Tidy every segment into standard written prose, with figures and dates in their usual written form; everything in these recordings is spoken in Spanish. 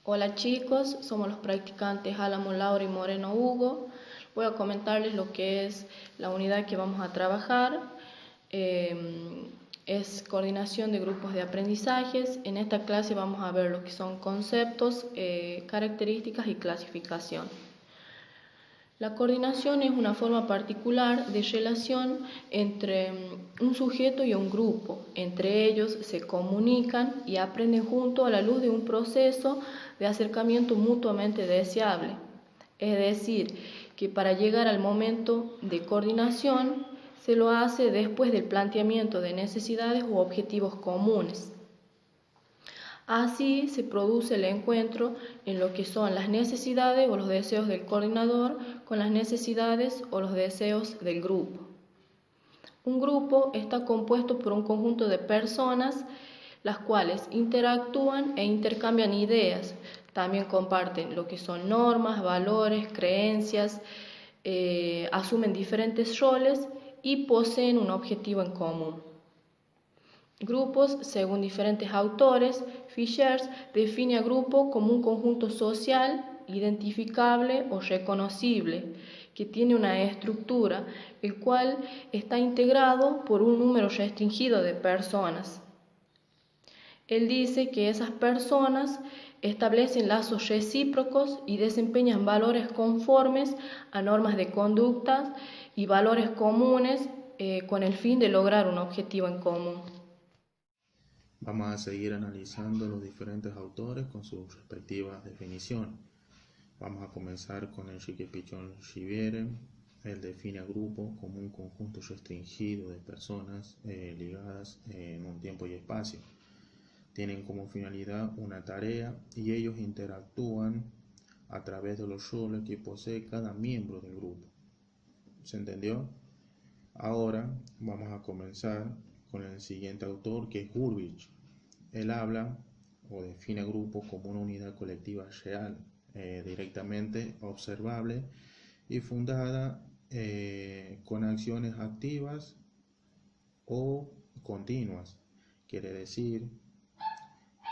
Hola chicos, somos los practicantes Álamo, Laura y Moreno Hugo. Voy a comentarles lo que es la unidad que vamos a trabajar. Es coordinación de grupos de aprendizajes. En esta clase vamos a ver lo que son conceptos, características y clasificación. La coordinación es una forma particular de relación entre un sujeto y un grupo. Entre ellos se comunican y aprenden juntos a la luz de un proceso de acercamiento mutuamente deseable. Es decir, que para llegar al momento de coordinación se lo hace después del planteamiento de necesidades u objetivos comunes. Así se produce el encuentro en lo que son las necesidades o los deseos del coordinador con las necesidades o los deseos del grupo. Un grupo está compuesto por un conjunto de personas las cuales interactúan e intercambian ideas. También comparten lo que son normas, valores, creencias, asumen diferentes roles y poseen un objetivo en común. Grupos, según diferentes autores, Fishers define a grupo como un conjunto social, identificable o reconocible, que tiene una estructura, el cual está integrado por un número restringido de personas. Él dice que esas personas establecen lazos recíprocos y desempeñan valores conformes a normas de conducta y valores comunes con el fin de lograr un objetivo en común. Vamos a seguir analizando los diferentes autores con sus respectivas definiciones. Vamos a comenzar con Enrique Pichon Riviere. Él define a grupo como un conjunto restringido de personas ligadas en un tiempo y espacio. Tienen como finalidad una tarea y ellos interactúan a través de los roles que posee cada miembro del grupo. ¿Se entendió? Ahora vamos a comenzar con el siguiente autor, que es Ulrich. Él habla o define grupo como una unidad colectiva real, directamente observable y fundada con acciones activas o continuas. Quiere decir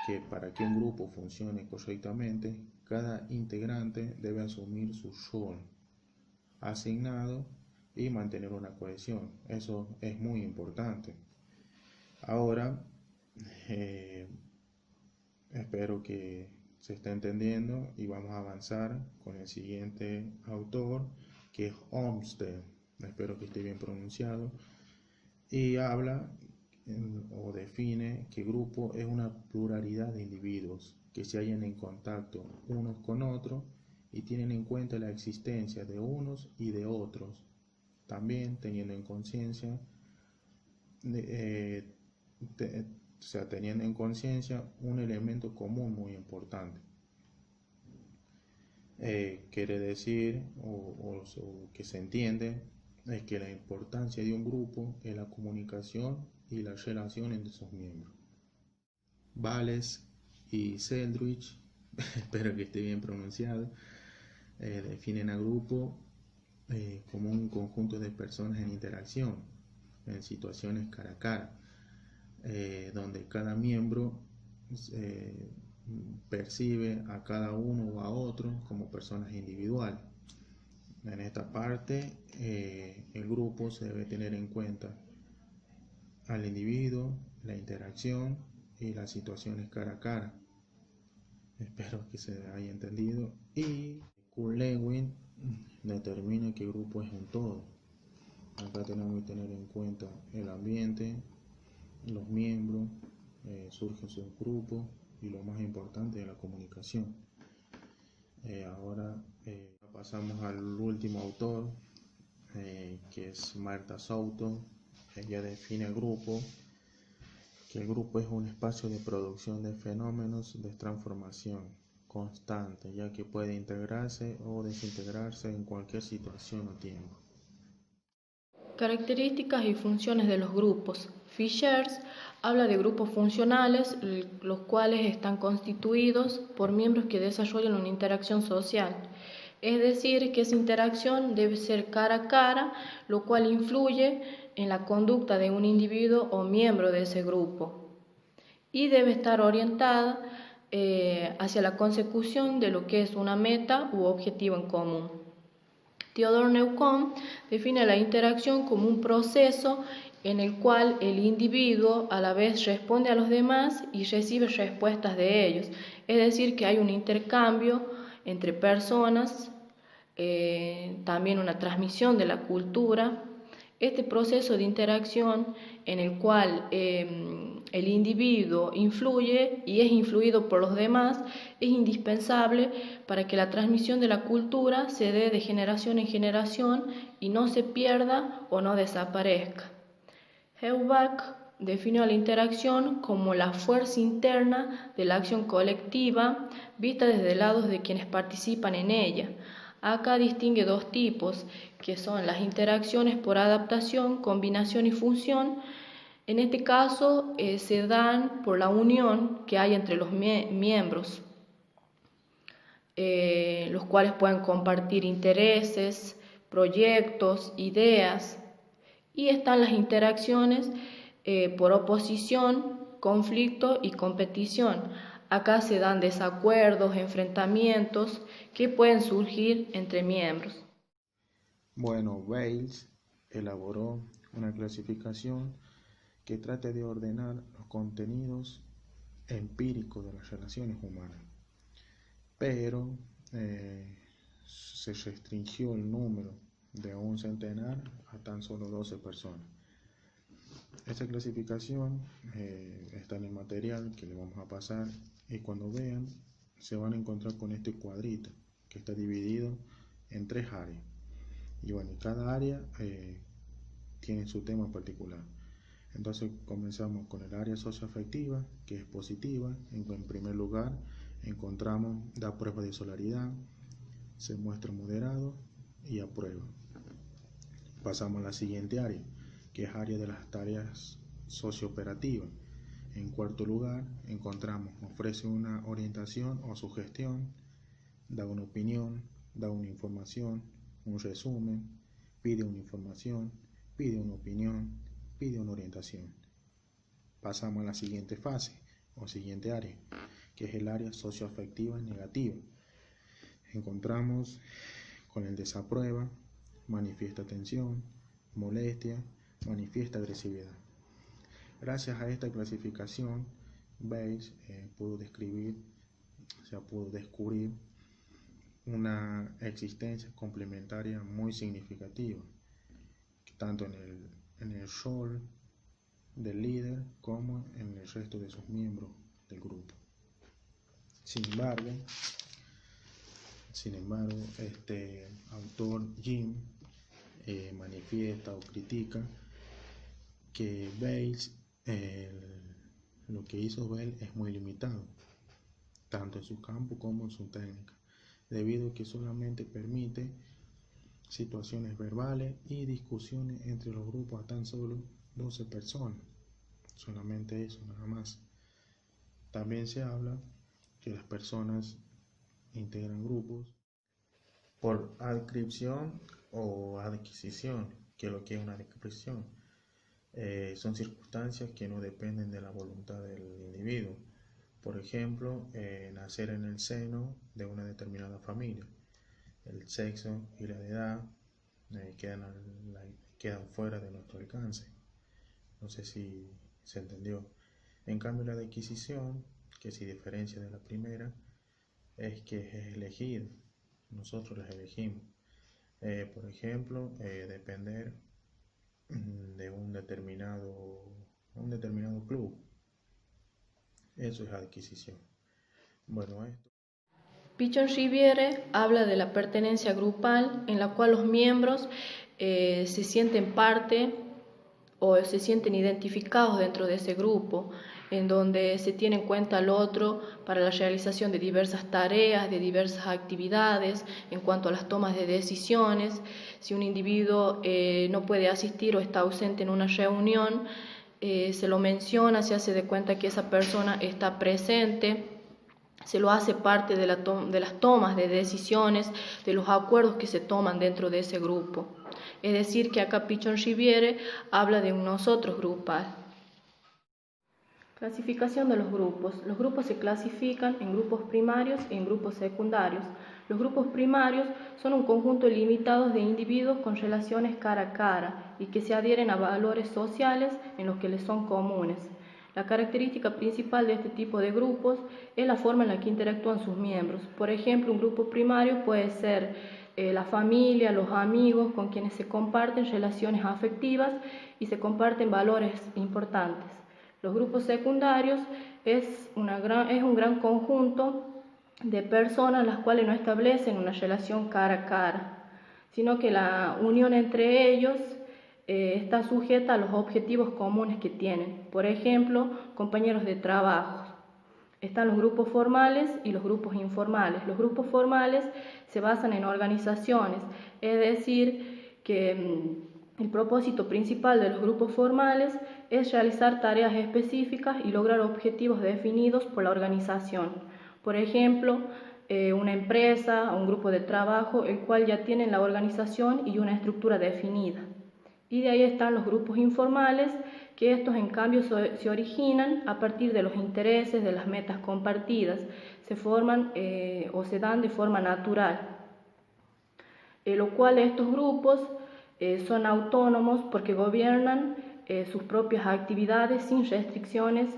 que para que un grupo funcione correctamente, cada integrante debe asumir su rol asignado y mantener una cohesión. Eso es muy importante. Ahora, espero que se esté entendiendo y vamos a avanzar con el siguiente autor, que es Olmsted. Espero que esté bien pronunciado. Y habla o define que grupo es una pluralidad de individuos que se hallan en contacto unos con otros y tienen en cuenta la existencia de unos y de otros, también teniendo en conciencia teniendo en conciencia un elemento común muy importante. Quiere decir o que se entiende es que la importancia de un grupo es la comunicación y la relación entre sus miembros. Valles y Seldrich, espero que esté bien pronunciado, definen a grupo como un conjunto de personas en interacción, en situaciones cara a cara, donde cada miembro percibe a cada uno o a otro como personas individuales. En esta parte, el grupo se debe tener en cuenta al individuo, la interacción y las situaciones cara a cara. Espero que se haya entendido. Y Kurt Lewin determina que el grupo es un todo. Acá tenemos que tener en cuenta el ambiente, los miembros, surgen sus grupos y lo más importante es la comunicación. Ahora pasamos al último autor, que es Martha Souto. Ella define el grupo, que el grupo es un espacio de producción de fenómenos de transformación constante, ya que puede integrarse o desintegrarse en cualquier situación o tiempo. Características y funciones de los grupos. Fishers habla de grupos funcionales, los cuales están constituidos por miembros que desarrollan una interacción social. Es decir, que esa interacción debe ser cara a cara, lo cual influye en la conducta de un individuo o miembro de ese grupo. Y debe estar orientada hacia la consecución de lo que es una meta u objetivo en común. Theodor Neukölln define la interacción como un proceso en el cual el individuo a la vez responde a los demás y recibe respuestas de ellos. Es decir, que hay un intercambio entre personas, también una transmisión de la cultura. Este proceso de interacción en el cual el individuo influye y es influido por los demás es indispensable para que la transmisión de la cultura se dé de generación en generación y no se pierda o no desaparezca. Heuback definió la interacción como la fuerza interna de la acción colectiva vista desde el lado de quienes participan en ella. Acá distingue dos tipos, que son las interacciones por adaptación, combinación y función. En este caso se dan por la unión que hay entre los miembros, los cuales pueden compartir intereses, proyectos, ideas. Y están las interacciones por oposición, conflicto y competición. Acá se dan desacuerdos, enfrentamientos que pueden surgir entre miembros. Bueno, Bales elaboró una clasificación que trata de ordenar los contenidos empíricos de las relaciones humanas, pero se restringió el número de un centenar a tan solo 12 personas. Esta clasificación está en el material que le vamos a pasar y cuando vean se van a encontrar con este cuadrito que está dividido en 3 áreas. Y bueno, cada área tiene su tema particular. Entonces comenzamos con el área socioafectiva, que es positiva. En primer lugar encontramos da prueba de solidaridad, se muestra moderado y aprueba. Pasamos a la siguiente área, que es área de las tareas sociooperativas. En cuarto lugar encontramos ofrece una orientación o sugestión, da una opinión, da una información, un resumen, pide una información, pide una opinión, pide una orientación. Pasamos a la siguiente fase o siguiente área, que es el área socioafectiva negativa. Encontramos con el desaprueba, manifiesta tensión, molestia, manifiesta agresividad. Gracias a esta clasificación, Bales pudo descubrir una existencia complementaria muy significativa, tanto en el rol del líder como en el resto de sus miembros del grupo. Sin embargo, este autor Jim manifiesta o critica que Bales, lo que hizo Bales es muy limitado, tanto en su campo como en su técnica, debido a que solamente permite situaciones verbales y discusiones entre los grupos a tan solo 12 personas, solamente eso, nada más. También se habla que las personas integran grupos por adscripción o adquisición, que es lo que es una adscripción. Son circunstancias que no dependen de la voluntad del individuo. Por ejemplo, nacer en el seno de una determinada familia. El sexo y la edad quedan fuera de nuestro alcance. No sé si se entendió. En cambio, la adquisición, que se diferencia de la primera, es que es elegido. Nosotros las elegimos. Por ejemplo, depender de un determinado club. Eso es adquisición. Bueno, esto. Pichon-Riviere habla de la pertenencia grupal, en la cual los miembros se sienten parte o se sienten identificados dentro de ese grupo, en donde se tiene en cuenta al otro para la realización de diversas tareas, de diversas actividades, en cuanto a las tomas de decisiones. Si un individuo no puede asistir o está ausente en una reunión, se lo menciona, se hace de cuenta que esa persona está presente, se lo hace parte de las tomas de decisiones, de los acuerdos que se toman dentro de ese grupo. Es decir, que acá Pichon-Riviere habla de un nosotros grupal. Clasificación de los grupos. Los grupos se clasifican en grupos primarios y en grupos secundarios. Los grupos primarios son un conjunto limitado de individuos con relaciones cara a cara y que se adhieren a valores sociales en los que les son comunes. La característica principal de este tipo de grupos es la forma en la que interactúan sus miembros. Por ejemplo, un grupo primario puede ser la familia, los amigos con quienes se comparten relaciones afectivas y se comparten valores importantes. Los grupos secundarios es un gran conjunto de personas las cuales no establecen una relación cara a cara, sino que la unión entre ellos está sujeta a los objetivos comunes que tienen. Por ejemplo, compañeros de trabajo. Están los grupos formales y los grupos informales. Los grupos formales se basan en organizaciones, es decir, que el propósito principal de los grupos formales es realizar tareas específicas y lograr objetivos definidos por la organización. Por ejemplo, una empresa o un grupo de trabajo, el cual ya tienen la organización y una estructura definida. Y de ahí están los grupos informales, que estos en cambio se originan a partir de los intereses, de las metas compartidas, se forman o se dan de forma natural, lo cual estos grupos son autónomos porque gobiernan sus propias actividades sin restricciones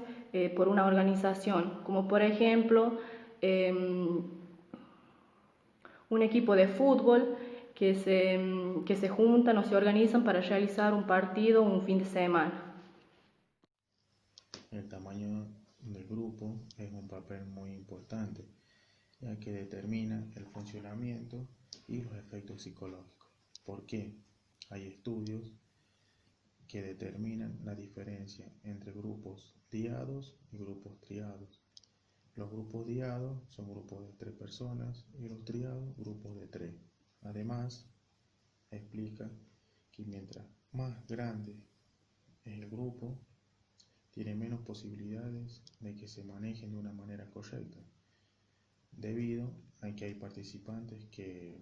por una organización, como por ejemplo un equipo de fútbol que se juntan o se organizan para realizar un partido un fin de semana. El tamaño del grupo es un papel muy importante, ya que determina el funcionamiento y los efectos psicológicos. ¿Por qué? Hay estudios que determinan la diferencia entre grupos diados y grupos triados. Los grupos diados son grupos de 3 personas y los triados grupos de 3. Además, explica que mientras más grande es el grupo, tiene menos posibilidades de que se manejen de una manera correcta, debido a que hay participantes que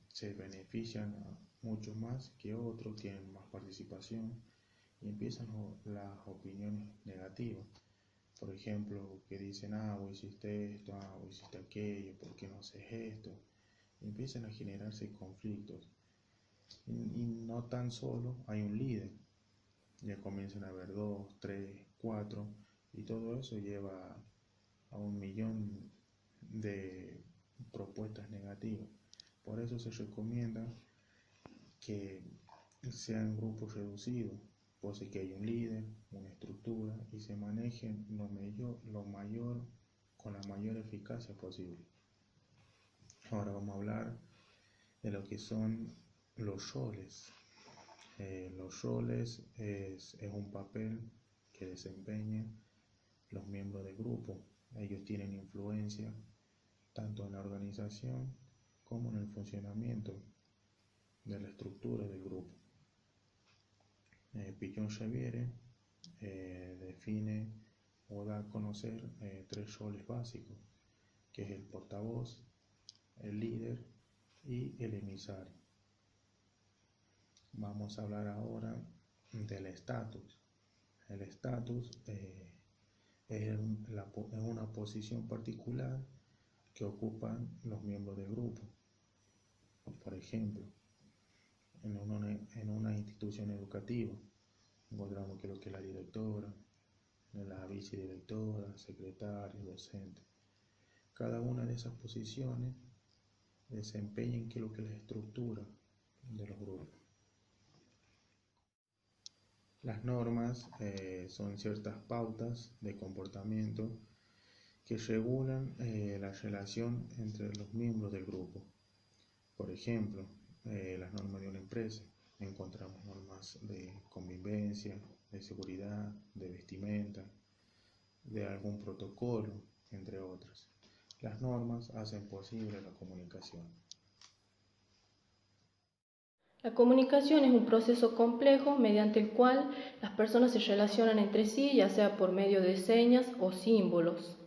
se benefician mucho más que otros, tienen más participación y empiezan las opiniones negativas. Por ejemplo, que dicen, vos hiciste esto, vos hiciste aquello, ¿por qué no haces esto? Y empiezan a generarse conflictos. Y no tan solo hay un líder, ya comienzan a haber 2, 3, 4, y todo eso lleva a 1.000.000 de propuestas negativas. Por eso se recomienda que sean grupos reducidos, pose que hay un líder, una estructura y se manejen con la mayor eficacia posible. Ahora vamos a hablar de lo que son los roles. Los roles es un papel que desempeñan los miembros del grupo. Ellos tienen influencia tanto en la organización como en el funcionamiento de la estructura del grupo. Pichon-Riviere define o da a conocer 3 roles básicos, que es el portavoz, el líder y el emisario. Vamos a hablar ahora del estatus. El estatus es una posición particular que ocupan los miembros del grupo. Por ejemplo, en una institución educativa encontramos que lo que es la directora, la vicedirectora, secretaria, docente. Cada una de esas posiciones desempeñan lo que es la estructura de los grupos. Las normas son ciertas pautas de comportamiento que regulan la relación entre los miembros del grupo. Por ejemplo, las normas de una empresa. Encontramos normas de convivencia, de seguridad, de vestimenta, de algún protocolo, entre otras. Las normas hacen posible la comunicación. La comunicación es un proceso complejo mediante el cual las personas se relacionan entre sí, ya sea por medio de señas o símbolos.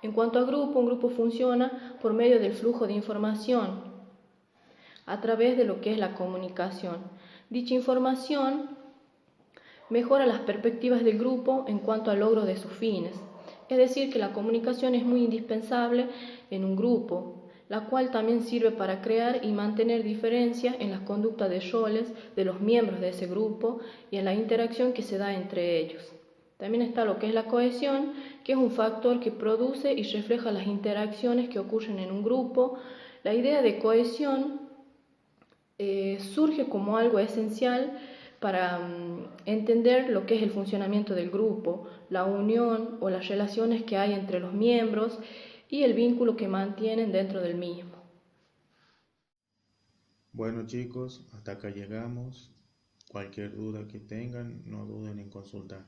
En cuanto a grupo, un grupo funciona por medio del flujo de información, a través de lo que es la comunicación. Dicha información Mejora las perspectivas del grupo en cuanto al logro de sus fines. Es decir, que la comunicación es muy indispensable en un grupo, la cual también sirve para crear y mantener diferencias en las conductas de roles de los miembros de ese grupo y en la interacción que se da entre ellos. También está lo que es la cohesión, que es un factor que produce y refleja las interacciones que ocurren en un grupo. La idea de cohesión surge como algo esencial para entender lo que es el funcionamiento del grupo, la unión o las relaciones que hay entre los miembros y el vínculo que mantienen dentro del mismo. Bueno chicos, hasta acá llegamos. Cualquier duda que tengan, no duden en consultar.